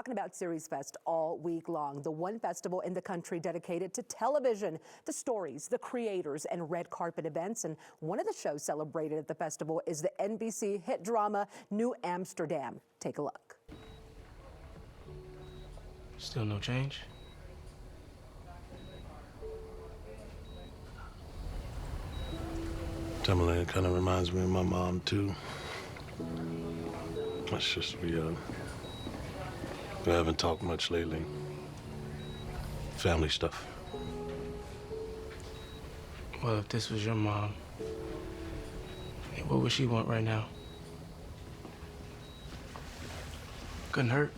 Talking about SeriesFest all week long, the one festival in the country dedicated to television, the stories, the creators, and red carpet events. And one of the shows celebrated at the festival is the NBC hit drama New Amsterdam. Take a look. Still no change? Timberland kind of reminds me of my mom, too. It's just, we haven't talked much lately. Family stuff. Well, if this was your mom, what would she want right now? Couldn't hurt.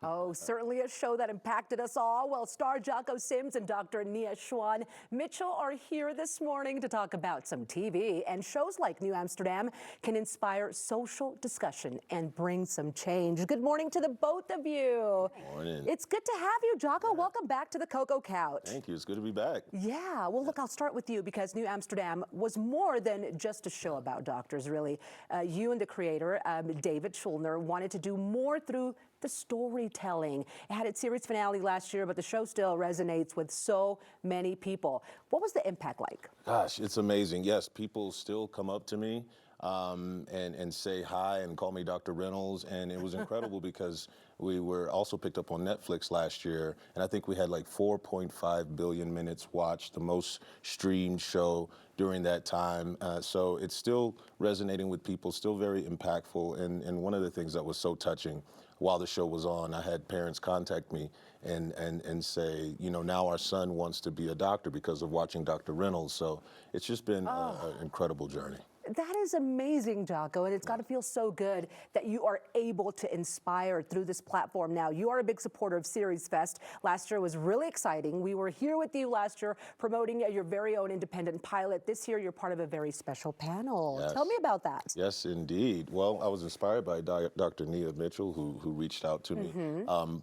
Oh, certainly a show that impacted us all. Well, star Jocko Sims and Dr. Nia Schwan Mitchell are here this morning to talk about some TV. And shows like New Amsterdam can inspire social discussion and bring some change. Good morning to the both of you. Good morning. It's good to have you, Jocko. Welcome back to the Cocoa Couch. Thank you. It's good to be back. Yeah. Well, look, I'll start with you because New Amsterdam was more than just a show about doctors, really. You and the creator, David Schulner, wanted to do more through the storytelling. It had its series finale last year, but the show still resonates with so many people. What was the impact like? Gosh, it's amazing. Yes, people still come up to me and say hi and call me Dr. Reynolds, and it was incredible because we were also picked up on Netflix last year, and I think we had like 4.5 billion minutes watched, the most streamed show during that time. So it's still resonating with people, still very impactful, and one of the things that was so touching while the show was on, I had parents contact me and say, you know, now our son wants to be a doctor because of watching Dr. Reynolds. So it's just been an incredible journey. That is amazing, Jocko, and it's got to feel so good that you are able to inspire through this platform now. You are a big supporter of SeriesFest. Last year was really exciting. We were here with you last year promoting your very own independent pilot. This year, you're part of a very special panel. Yes. Tell me about that. Yes, indeed. Well, I was inspired by Dr. Nia Mitchell, who reached out to me.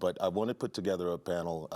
But I want to put together a panel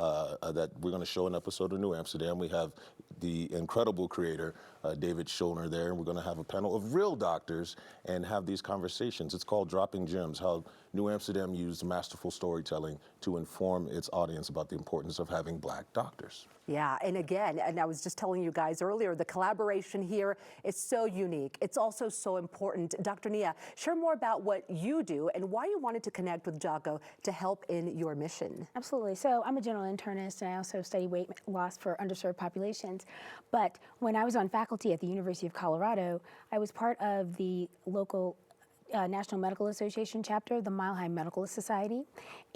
that we're going to show an episode of New Amsterdam. We have the incredible creator, David Schulner, there, and we're going to have a panel of real doctors and have these conversations. It's called Dropping Gems, how New Amsterdam used masterful storytelling to inform its audience about the importance of having Black doctors. Yeah, and again, and I was just telling you guys earlier, the collaboration here is so unique. It's also so important. Dr. Nia, share more about what you do and why you wanted to connect with Jocko to help in your mission. Absolutely. So I'm a general internist, and I also study weight loss for underserved populations. But when I was on faculty at the University of Colorado, I was part of the local National Medical Association chapter, the Mile High Medical Society,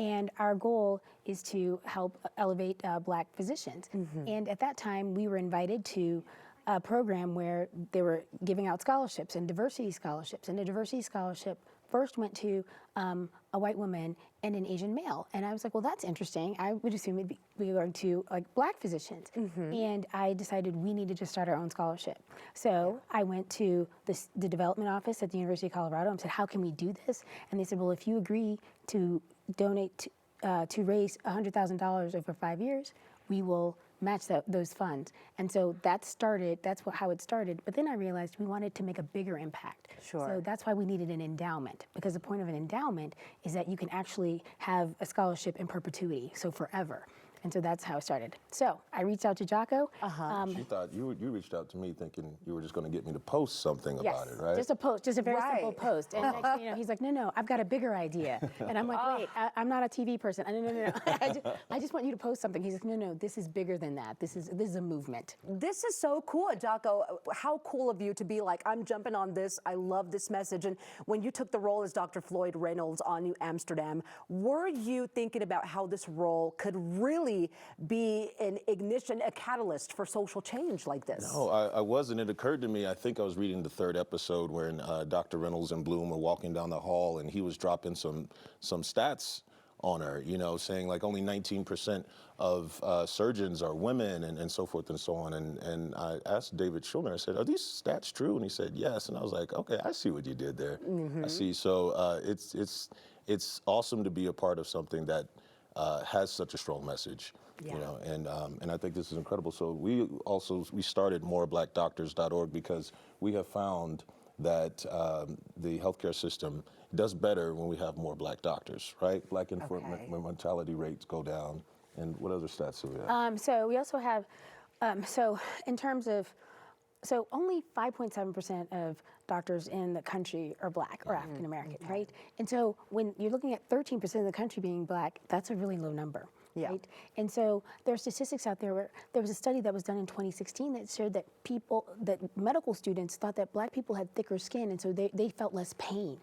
and our goal is to help elevate Black physicians. And at that time, we were invited to a program where they were giving out scholarships and diversity scholarships, and a diversity scholarship first went to a white woman and an Asian male. And I was like, well, that's interesting. I would assume it'd be going to like Black physicians. And I decided we needed to start our own scholarship. So I went to the development office at the University of Colorado and said, how can we do this? And they said, well, if you agree to donate to raise $100,000 over 5 years, we will match those funds. And so that started, how it started. But then I realized we wanted to make a bigger impact. Sure. So that's why we needed an endowment, because the point of an endowment is that you can actually have a scholarship in perpetuity, so forever. And so that's how it started. So I reached out to Jocko. She thought you reached out to me thinking you were just going to get me to post something about it, right? Just a post, just a very simple post. And next thing you know, he's like, no, I've got a bigger idea. And I'm like, wait, I'm not a TV person. No. I just want you to post something. He's like, no, this is bigger than that. This is a movement. This is so cool, Jocko. How cool of you to be like, I'm jumping on this. I love this message. And when you took the role as Dr. Floyd Reynolds on New Amsterdam, were you thinking about how this role could really be an ignition, a catalyst for social change like this? No, I wasn't. It occurred to me, I think I was reading the third episode when Dr. Reynolds and Bloom were walking down the hall and he was dropping some stats on her, you know, saying like only 19% of surgeons are women and so forth and so on. And I asked David Schulner, I said, are these stats true? And he said, yes. And I was like, okay, I see what you did there. I see. So it's awesome to be a part of something that has such a strong message, you know, and I think this is incredible. So we started moreblackdoctors.org because we have found that the healthcare system does better when we have more black doctors, right? Black infant Okay. mortality rates go down. And what other stats do we have? So we also have, so in terms of, so only 5.7% of doctors in the country are black or African American, right? And so when you're looking at 13% of the country being black, that's a really low number. Yeah. Right? And so there are statistics out there where there was a study that was done in 2016 that showed that medical students thought that black people had thicker skin, and so they felt less pain.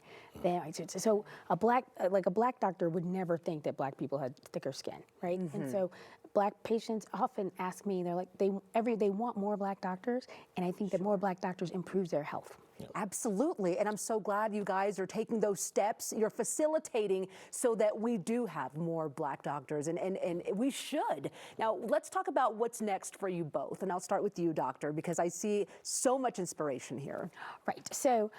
So a black doctor would never think that black people had thicker skin, right? And so black patients often ask me, they're like, they want more black doctors, and I think that more black doctors improves their health. Absolutely, and I'm so glad you guys are taking those steps. You're facilitating so that we do have more black doctors, and we should. Now, let's talk about what's next for you both, and I'll start with you, Doctor, because I see so much inspiration here. Right, so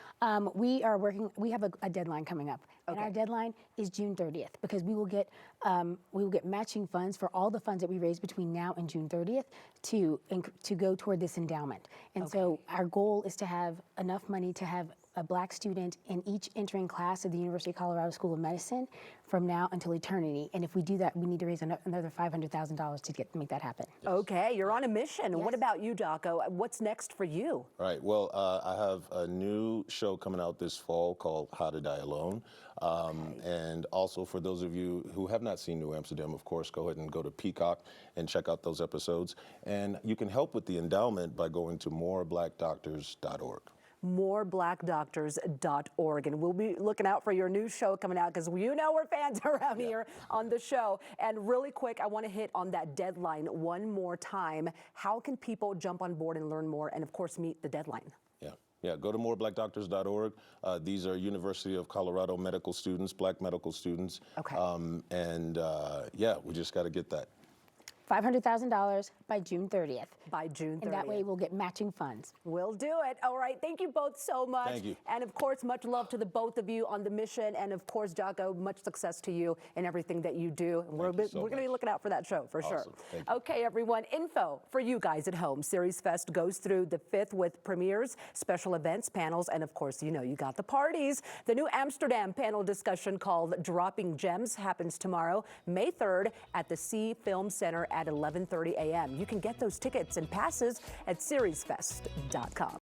we are working, we have a deadline coming up, and our deadline is June 30th, because we will get matching funds for all the funds that we raise between now and June 30th to go toward this endowment. And so our goal is to have enough money to have a black student in each entering class of the University of Colorado School of Medicine from now until eternity. And if we do that, we need to raise another $500,000 to make that happen. Okay, you're on a mission. What about you, Jocko? What's next for you? All right, well, I have a new show coming out this fall called How to Die Alone. And also for those of you who have not seen New Amsterdam, of course, go ahead and go to Peacock and check out those episodes. And you can help with the endowment by going to moreblackdoctors.org. moreblackdoctors.org, and we'll be looking out for your new show coming out, because you know we're fans around here on the show. And really quick, I want to hit on that deadline one more time. How can people jump on board and learn more, and of course meet the deadline? Yeah, go to moreblackdoctors.org. These are University of Colorado medical students, black medical students. Okay. Yeah, we just got to get that. $500,000 by June 30th. By June 30th. And that way we'll get matching funds. We'll do it. All right. Thank you both so much. Thank you. And of course, much love to the both of you on the mission. And of course, Jocko, much success to you in everything that you do. And we're going to be looking out for that show for sure. Thank you. Okay, everyone. Info for you guys at home. SeriesFest goes through the 5th with premieres, special events, panels, and of course, you know, you got the parties. The New Amsterdam panel discussion called Dropping Gems happens tomorrow, May 3rd at the C Film Center at 11:30 a.m. You can get those tickets and passes at SeriesFest.com.